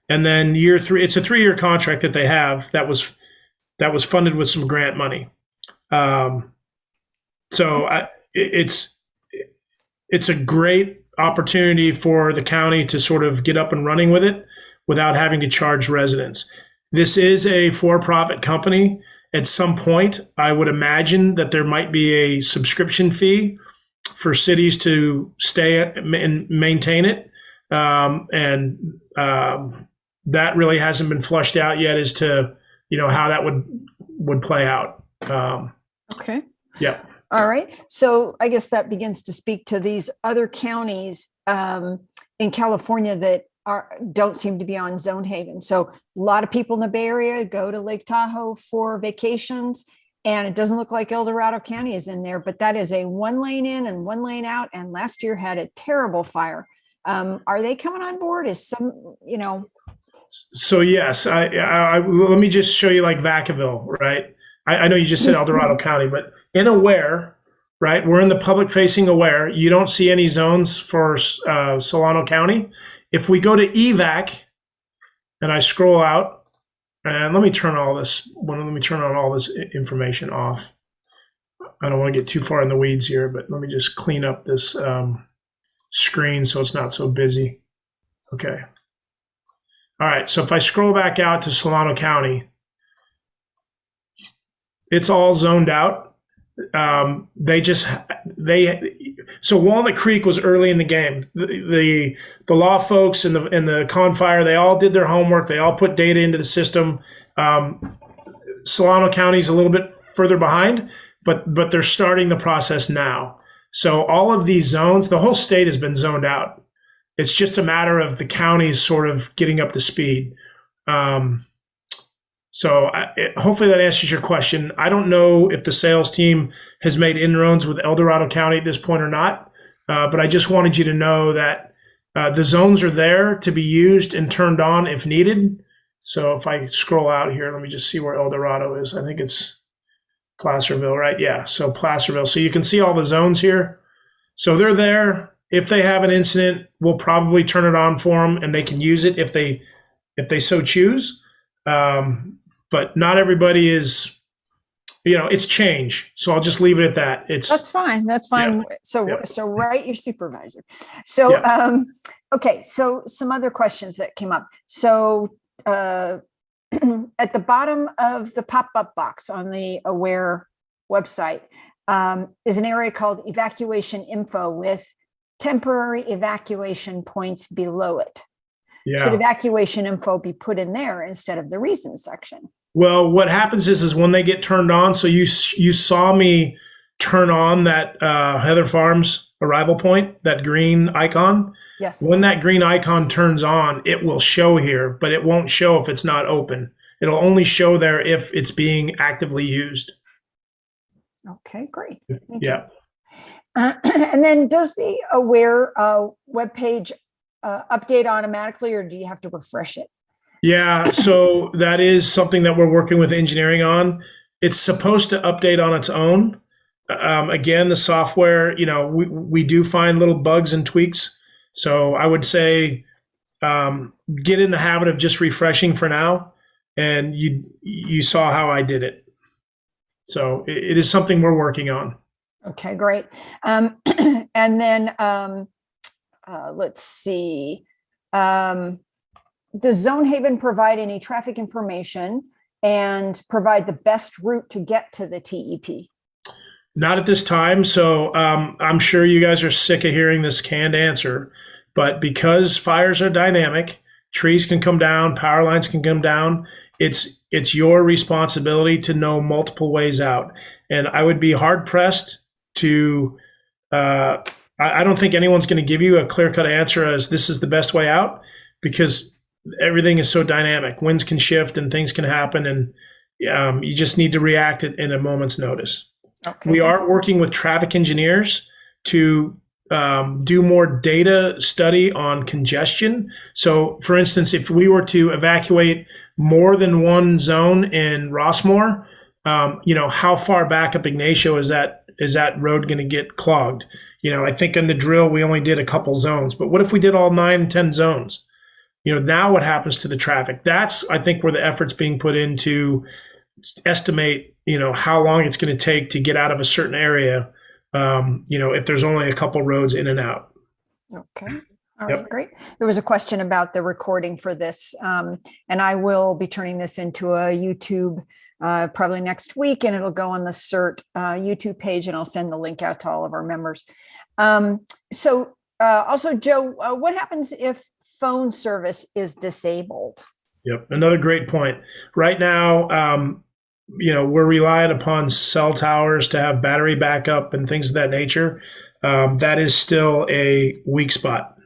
And then year three, it's a 3-year contract that they have that was funded with some grant money. It's a great opportunity for the county to sort of get up and running with it without having to charge residents. This is a for-profit company. At some point, I would imagine that there might be a subscription fee for cities to stay and maintain it. That really hasn't been flushed out yet as to, how that would play out. Okay. Yeah. All right. So I guess that begins to speak to these other counties in California that don't seem to be on Zonehaven. So a lot of people in the Bay Area go to Lake Tahoe for vacations, and it doesn't look like El Dorado County is in there, but that is a 1 lane in and 1 lane out. And last year had a terrible fire. Are they coming on board? Is some, So yes, I let me just show you like Vacaville, right? I know you just said El Dorado County, but in Aware, right? We're in the public facing Aware. You don't see any zones for Solano County. If we go to EVAC and I scroll out, and let me turn all this, let me turn on all this information off. I don't want to get too far in the weeds here, but let me just clean up this screen so it's not so busy. Okay. All right, so if I scroll back out to Solano County, it's all zoned out. So Walnut Creek was early in the game. The law folks and the Con Fire, they all did their homework. They all put data into the system. Solano County is a little bit further behind, but they're starting the process now. So all of these zones, the whole state has been zoned out. It's just a matter of the counties sort of getting up to speed. So hopefully that answers your question. I don't know if the sales team has made inroads with El Dorado County at this point or not, but I just wanted you to know that the zones are there to be used and turned on if needed. So if I scroll out here, let me just see where El Dorado is. I think it's Placerville, right? Yeah, so Placerville. So you can see all the zones here. So they're there. If they have an incident, we'll probably turn it on for them, and they can use it if they so choose. But not everybody is, it's change. So I'll just leave it at that. That's fine. That's fine. Yeah. So write your supervisor. So, okay. So some other questions that came up. So, at the bottom of the pop-up box on the Aware website, is an area called evacuation info with temporary evacuation points below it. Yeah. Should evacuation info be put in there instead of the reason section? Well, what happens is when they get turned on, so you saw me turn on that Heather Farms arrival point, that green icon. Yes. When that green icon turns on, it will show here, but it won't show if it's not open. It'll only show there if it's being actively used. Okay, great. Thank you. And then does the Aware webpage update automatically, or do you have to refresh it? Yeah, so that is something that we're working with engineering on. It's supposed to update on its own. Again, the software, we do find little bugs and tweaks. So I would say get in the habit of just refreshing for now. And you saw how I did it. So it is something we're working on. Okay, great. And then let's see. Does Zonehaven provide any traffic information and provide the best route to get to the TEP? Not at this time. So I'm sure you guys are sick of hearing this canned answer, but because fires are dynamic, trees can come down, power lines can come down. It's your responsibility to know multiple ways out. And I would be hard pressed to, I don't think anyone's going to give you a clear cut answer as this is the best way out, because everything is so dynamic. Winds can shift and things can happen, and you just need to react in a moment's notice. Okay. We are working with traffic engineers to do more data study on congestion. So, for instance, if we were to evacuate more than one zone in Rossmore, how far back up Ignacio is that road going to get clogged? I think in the drill we only did a couple zones, but what if we did all 9, 10 zones? Now what happens to the traffic? That's, I think, where the effort's being put in to estimate, how long it's going to take to get out of a certain area, if there's only a couple roads in and out. Okay. All right, great. There was a question about the recording for this, and I will be turning this into a YouTube probably next week, and it'll go on the CERT YouTube page, and I'll send the link out to all of our members. So also, Joe, what happens if phone service is disabled? Yep, another great point. Right now, we're relying upon cell towers to have battery backup and things of that nature. That is still a weak spot.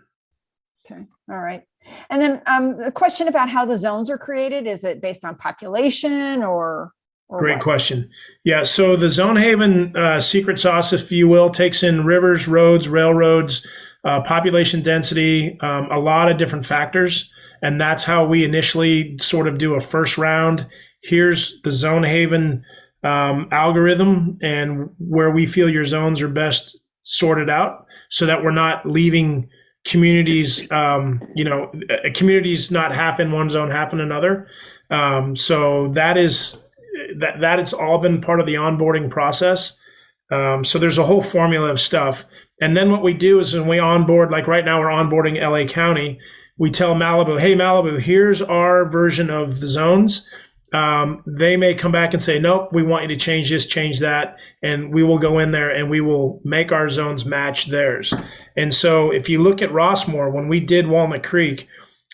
Okay, all right. And then the question about how the zones are created, is it based on population or Great what? question. Yeah, so the Zonehaven secret sauce, if you will, takes in rivers, roads, railroads, population density, a lot of different factors. And that's how we initially sort of do a first round. Here's the Zonehaven algorithm and where we feel your zones are best sorted out, so that we're not leaving communities, communities not half in one zone, half in another. So that it's all been part of the onboarding process. So there's a whole formula of stuff. And then what we do is when we onboard, like right now we're onboarding LA County, we tell Malibu, hey, Malibu, here's our version of the zones. They may come back and say, nope, we want you to change this, change that. And we will go in there and we will make our zones match theirs. And so if you look at Rossmore, when we did Walnut Creek,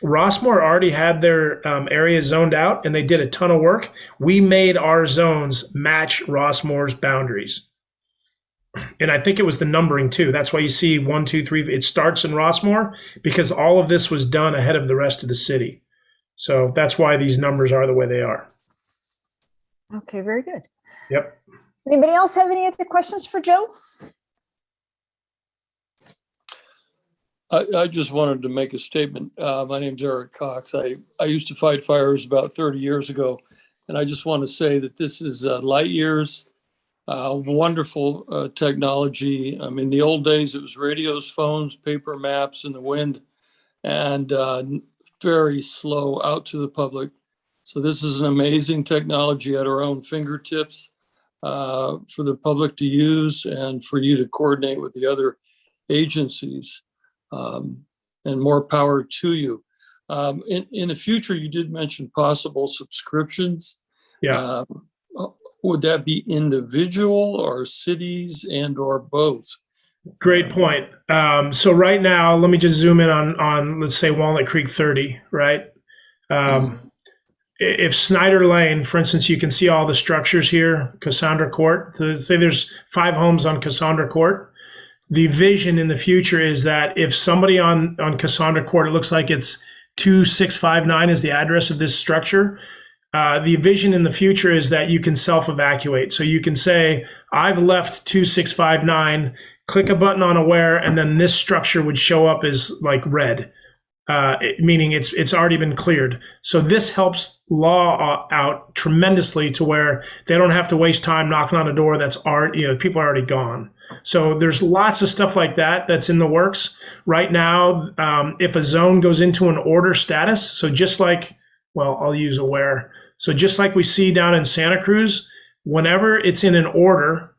Rossmore already had their area zoned out and they did a ton of work. We made our zones match Rossmore's boundaries. And I think it was the numbering too. That's why you see 1, 2, 3. It starts in Rossmore because all of this was done ahead of the rest of the city. So that's why these numbers are the way they are. Okay, very good. Yep. Anybody else have any other questions for Joe? I just wanted to make a statement. My name's Eric Cox. I used to fight fires about 30 years ago, and I just want to say that this is light years, wonderful technology. In the old days, it was radios, phones, paper maps, and the wind, and very slow out to the public. So this is an amazing technology at our own fingertips for the public to use and for you to coordinate with the other agencies. And more power to you. In the future, you did mention possible subscriptions. Yeah. Would that be individual or cities and or both? Great point. So right now, let me just zoom in on let's say Walnut Creek 30, right? If Snyder Lane, for instance, you can see all the structures here, Cassandra Court. So say there's 5 homes on Cassandra Court. The vision in the future is that if somebody on Cassandra Court, it looks like it's 2659 is the address of this structure. The vision in the future is that you can self-evacuate. So you can say, I've left 2659, click a button on Aware, and then this structure would show up as like red, meaning it's already been cleared. So this helps law out tremendously to where they don't have to waste time knocking on a door that's already, people are already gone. So there's lots of stuff like that that's in the works right now. If a zone goes into an order status, so just like, well, I'll use Aware. So just like we see down in Santa Cruz, whenever it's in an order,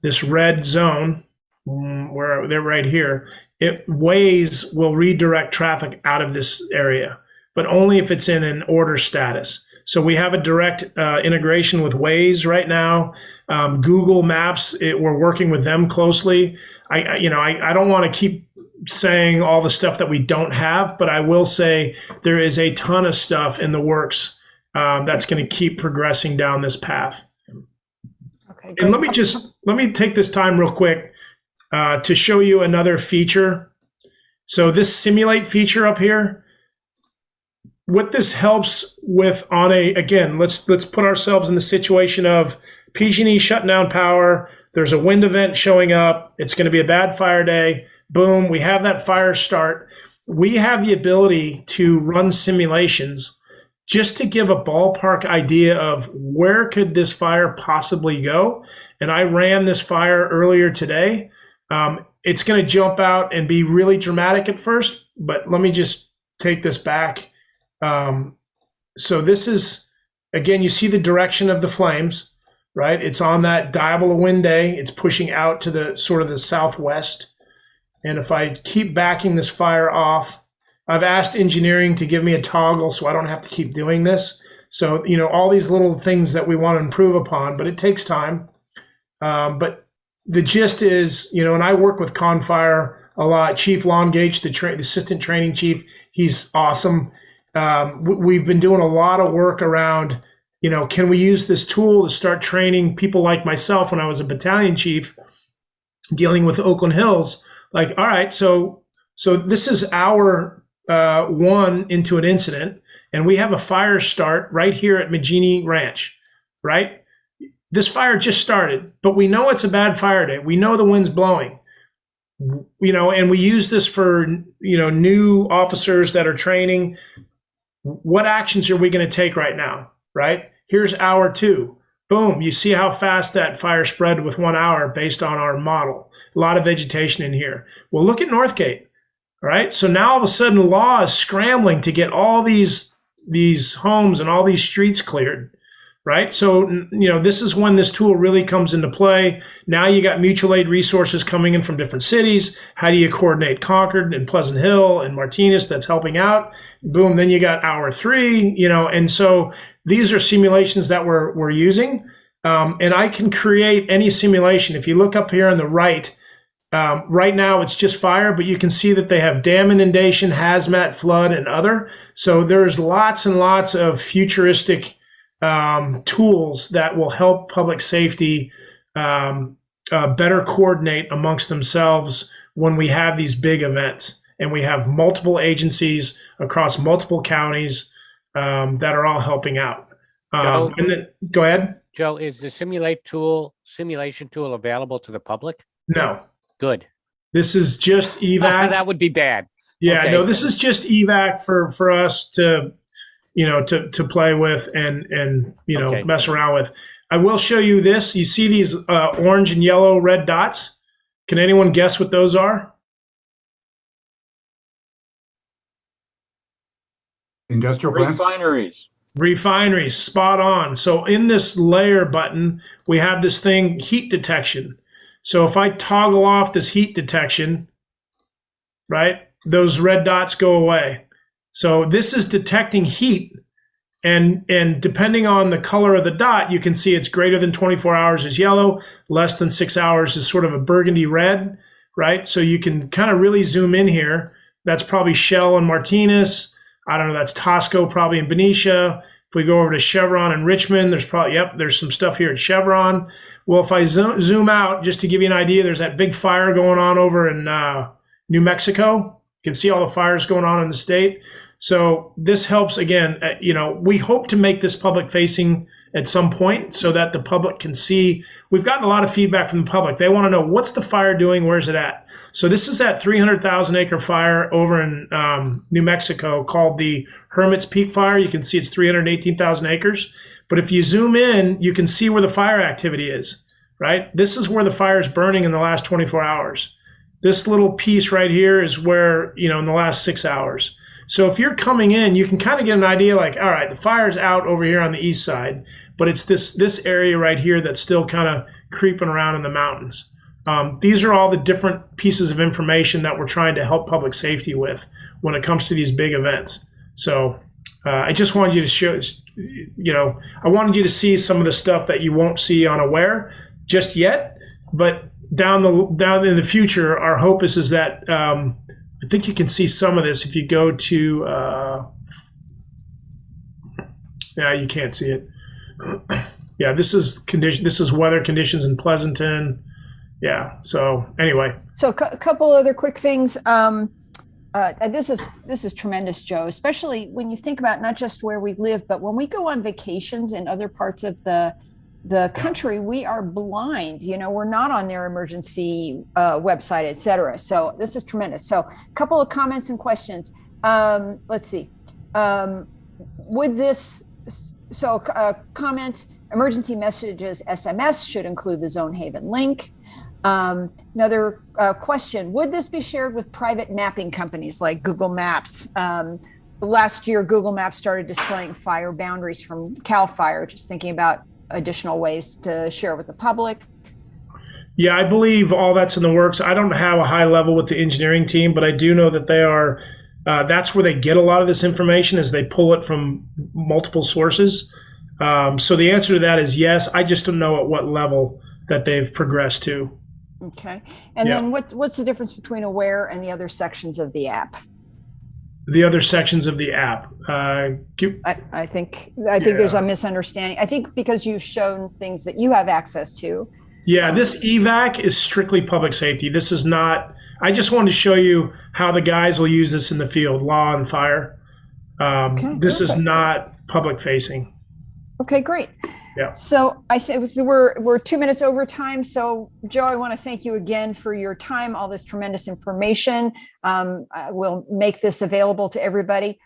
this red zone, where they're right here, Waze will redirect traffic out of this area, but only if it's in an order status. So we have a direct integration with Waze right now. Google Maps, we're working with them closely. I don't want to keep saying all the stuff that we don't have, but I will say there is a ton of stuff in the works that's going to keep progressing down this path. Okay. And let me take this time real quick to show you another feature. So this simulate feature up here, what this helps with again, let's put ourselves in the situation of PG&E shutting down power. There's a wind event showing up. It's going to be a bad fire day. Boom, we have that fire start. We have the ability to run simulations just to give a ballpark idea of where could this fire possibly go. And I ran this fire earlier today. It's going to jump out and be really dramatic at first, but let me just take this back. So this is, again, you see the direction of the flames, right? It's on that diable wind day. It's pushing out to the sort of the southwest. And if I keep backing this fire off, I've asked engineering to give me a toggle so I don't have to keep doing this. So, all these little things that we want to improve upon, but it takes time. But the gist is, and I work with Confire a lot. Chief Longage, the assistant training chief, he's awesome. We've been doing a lot of work around, can we use this tool to start training people like myself when I was a battalion chief dealing with Oakland Hills? Like, all right, so this is hour 1 into an incident, and we have a fire start right here at Magini Ranch, right? This fire just started, but we know it's a bad fire day. We know the wind's blowing, and we use this for, new officers that are training. What actions are we going to take right now, right? Here's hour 2. Boom. You see how fast that fire spread with 1 hour based on our model. A lot of vegetation in here. Well, look at Northgate, right? So now all of a sudden law is scrambling to get all these homes and all these streets cleared, right? So, this is when this tool really comes into play. Now you got mutual aid resources coming in from different cities. How do you coordinate Concord and Pleasant Hill and Martinez that's helping out? Boom, then you got hour 3, and so these are simulations that we're using. And I can create any simulation. If you look up here on the right, right now it's just fire, but you can see that they have dam inundation, hazmat, flood, and other. So there's lots and lots of futuristic tools that will help public safety better coordinate amongst themselves when we have these big events. And we have multiple agencies across multiple counties that are all helping out. And then, go ahead. Joe, is the simulation tool available to the public? No, Good. this is just evac. That would be bad. Yeah, Okay. no, this is just evac for us to, to play with and Okay. mess around with. I will show you this. You see these orange and yellow red dots? Can anyone guess what those are? Industrial plants? Refineries. Refineries, spot on. So in this layer button, we have this thing, heat detection. So if I toggle off this heat detection, right, those red dots go away. So this is detecting heat. And depending on the color of the dot, you can see it's greater than 24 hours is yellow, less than 6 hours is sort of a burgundy red, right? So you can kind of really zoom in here. That's probably Shell and Martinez. I don't know, that's Tosco probably in Benicia. If we go over to Chevron and Richmond, there's probably, there's some stuff here at Chevron. Well, if I zoom out, just to give you an idea, there's that big fire going on over in New Mexico. You can see all the fires going on in the state. So this helps, again, we hope to make this public facing at some point so that the public can see. We've gotten a lot of feedback from the public. They want to know, what's the fire doing? Where's it at? So this is that 300,000 acre fire over in New Mexico called the Hermit's Peak Fire. You can see it's 318,000 acres. But if you zoom in, you can see where the fire activity is, right? This is where the fire is burning in the last 24 hours. This little piece right here is where, in the last 6 hours. So if you're coming in, you can kind of get an idea like, all right, the fire's out over here on the east side, but it's this area right here that's still kind of creeping around in the mountains. These are all the different pieces of information that we're trying to help public safety with when it comes to these big events. So I just wanted you to show, I wanted you to see some of the stuff that you won't see on Aware just yet, but down in the future, our hope is that I think you can see some of this if you go to, you can't see it. Yeah, this is weather conditions in Pleasanton. Yeah, so anyway. So a couple other quick things. This is tremendous, Joe, especially when you think about not just where we live, but when we go on vacations in other parts of the country, we are blind. We're not on their emergency website, et cetera. So this is tremendous. So a couple of comments and questions. Let's see. Comment, emergency messages SMS should include the Zonehaven link. Another question, would this be shared with private mapping companies like Google Maps? Last year, Google Maps started displaying fire boundaries from CAL FIRE, just thinking about additional ways to share with the public. Yeah, I believe all that's in the works. I don't have a high level with the engineering team, but I do know that they are, that's where they get a lot of this information, is they pull it from multiple sources. So the answer to that is yes. I just don't know at what level that they've progressed to. Okay. And then what's the difference between Aware and the other sections of the app? The other sections of the app. I think there's a misunderstanding. I think because you've shown things that you have access to. Yeah, this evac is strictly public safety. This is not, I just wanted to show you how the guys will use this in the field, law and fire. This is not public facing. Okay, great. Yeah. So I think we're 2 minutes over time. So Joe, I want to thank you again for your time, all this tremendous information. We'll make this available to everybody.